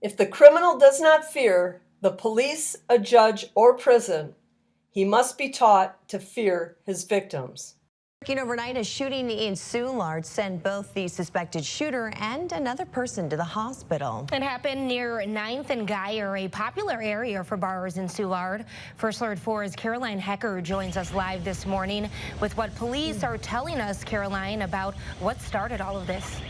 If the criminal does not fear the police, a judge, or prison, he must be taught to fear his victims. Overnight, a shooting in Soulard sent both the suspected shooter and another person to the hospital. It happened near 9th and Geyer, a popular area for bars in Soulard. First Alert 4's Caroline Hecker joins us live this morning with what police are telling us, Caroline, about what started all of this.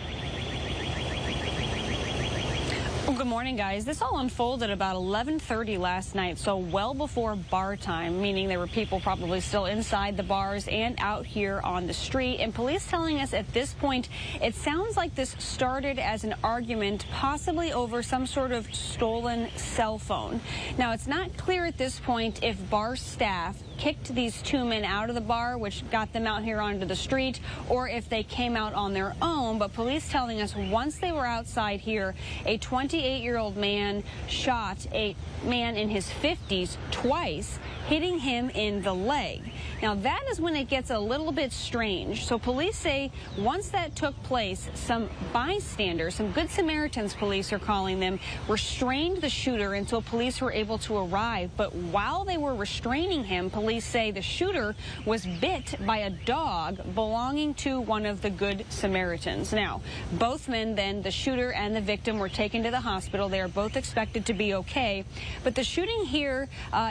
Well, good morning, guys. This all unfolded about 11:30 last night, so well before bar time, meaning there were people probably still inside the bars and out here on the street. And police telling us at this point, it sounds like this started as an argument, possibly over some sort of stolen cell phone. Now, it's not clear at this point if bar staff kicked these two men out of the bar, which got them out here onto the street, or if they came out on their own. But police telling us once they were outside here, a 28-year-old man shot a man in his 50s twice, hitting him in the leg. Now, that is when it gets a little bit strange. So police say once that took place, some bystanders, some Good Samaritans, police are calling them, restrained the shooter until police were able to arrive. But while they were restraining him, police say the shooter was bit by a dog belonging to one of the Good Samaritans. Now, both men then, the shooter and the victim, were taken to the hospital. They are both expected to be okay. But the shooting here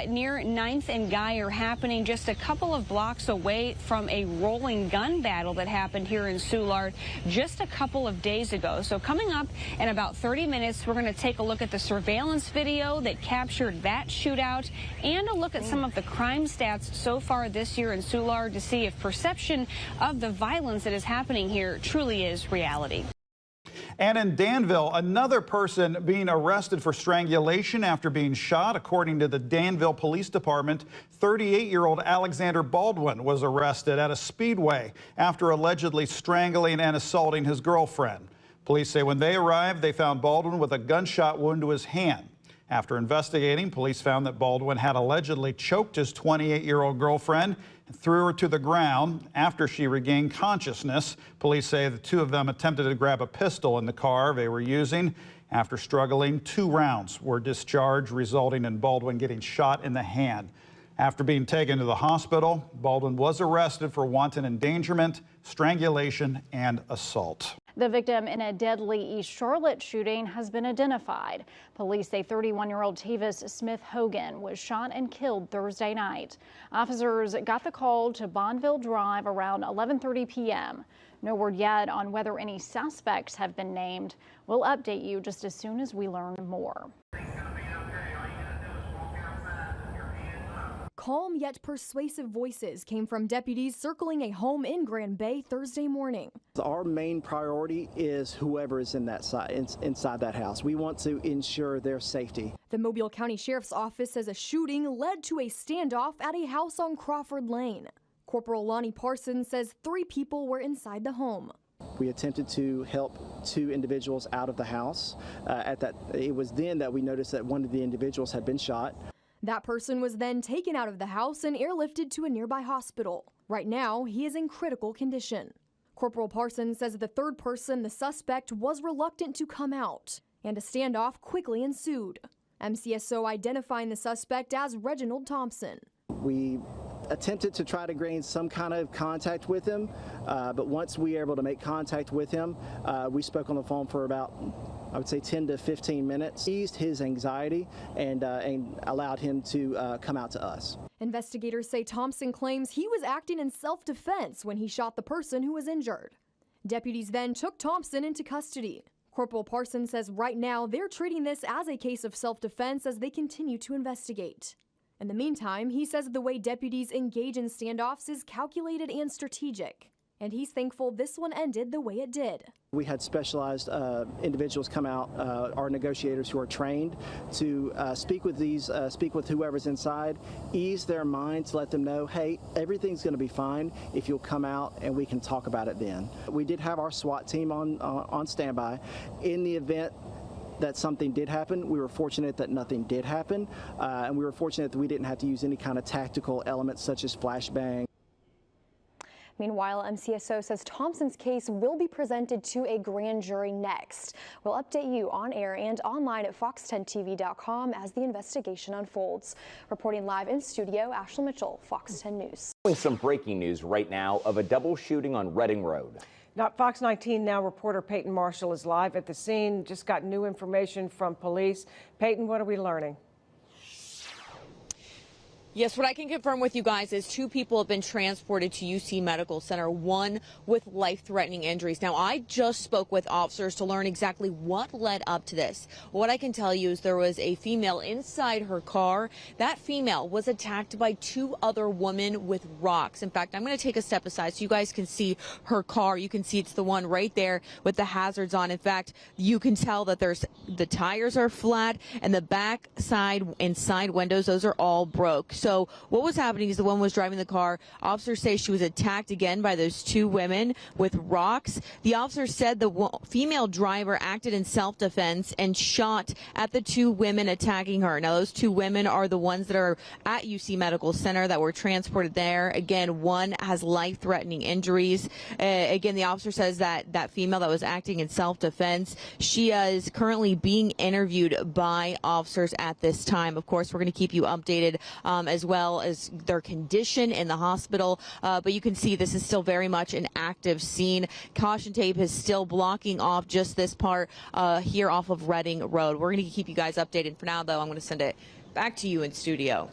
near 9th and Geyer happening just a couple of blocks away from a rolling gun battle that happened here in Soulard just a couple of days ago. So coming up in about 30 minutes, we're going to take a look at the surveillance video that captured that shootout and a look at some of the crime stats so far this year in Soulard to see if perception of the violence that is happening here truly is reality. And in Danville, another person being arrested for strangulation after being shot. According to the Danville Police Department, 38-year-old Alexander Baldwin was arrested at a speedway after allegedly strangling and assaulting his girlfriend. Police say when they arrived, they found Baldwin with a gunshot wound to his hand. After investigating, police found that Baldwin had allegedly choked his 28-year-old girlfriend and threw her to the ground. After she regained consciousness, police say the two of them attempted to grab a pistol in the car they were using. After struggling, 2 rounds were discharged, resulting in Baldwin getting shot in the hand. After being taken to the hospital, Baldwin was arrested for wanton endangerment, strangulation, and assault. The victim in a deadly East Charlotte shooting has been identified. Police say 31-year-old Tavis Smith Hogan was shot and killed Thursday night. Officers got the call to Bonneville Drive around 11:30 p.m. No word yet on whether any suspects have been named. We'll update you just as soon as we learn more. Calm yet persuasive voices came from deputies circling a home in Grand Bay Thursday morning. Our main priority is whoever is in that inside that house. We want to ensure their safety. The Mobile County Sheriff's Office says a shooting led to a standoff at a house on Crawford Lane. Corporal Lonnie Parsons says 3 people were inside the home. We attempted to help 2 individuals out of the house. It was then that we noticed that one of the individuals had been shot. That person was then taken out of the house and airlifted to a nearby hospital. Right now, he is in critical condition. Corporal Parsons says the third person, the suspect, was reluctant to come out, and a standoff quickly ensued. MCSO identifying the suspect as Reginald Thompson. We attempted to try to gain some kind of contact with him, but once we were able to make contact with him, we spoke on the phone for about, I would say, 10 to 15 minutes, eased his anxiety and allowed him to come out to us. Investigators say Thompson claims he was acting in self-defense when he shot the person who was injured. Deputies then took Thompson into custody. Corporal Parsons says right now they're treating this as a case of self-defense as they continue to investigate. In the meantime, he says the way deputies engage in standoffs is calculated and strategic, and he's thankful this one ended the way it did. We had specialized individuals come out, our negotiators who are trained to speak with whoever's inside, ease their minds, let them know, hey, everything's going to be fine if you'll come out and we can talk about it then. We did have our SWAT team on standby. In the event that something did happen, we were fortunate that nothing did happen, and we were fortunate that we didn't have to use any kind of tactical elements such as flashbang. Meanwhile, MCSO says Thompson's case will be presented to a grand jury next. We'll update you on air and online at fox10tv.com as the investigation unfolds. Reporting live in studio, Ashley Mitchell, Fox 10 News. Some breaking news right now of a double shooting on Reading Road. Now, Fox 19 Now reporter Peyton Marshall is live at the scene. Just got new information from police. Peyton, what are we learning? Yes, what I can confirm with you guys is 2 people have been transported to UC Medical Center, 1 with life-threatening injuries. Now, I just spoke with officers to learn exactly what led up to this. What I can tell you is there was a female inside her car. That female was attacked by 2 other women with rocks. In fact, I'm going to take a step aside so you guys can see her car. You can see it's the one right there with the hazards on. In fact, you can tell that the tires are flat and the back side and side windows, those are all broke. So what was happening is the one was driving the car. Officers say she was attacked again by those 2 women with rocks. The officer said the female driver acted in self-defense and shot at the 2 women attacking her. Now, those 2 women are the ones that are at UC Medical Center that were transported there. Again, one has life-threatening injuries. Again, the officer says that female that was acting in self-defense, she is currently being interviewed by officers at this time. Of course, we're going to keep you updated as well as their condition in the hospital. But you can see this is still very much an active scene. Caution tape is still blocking off just this part here off of Reading Road. We're going to keep you guys updated. For now, though, I'm going to send it back to you in studio.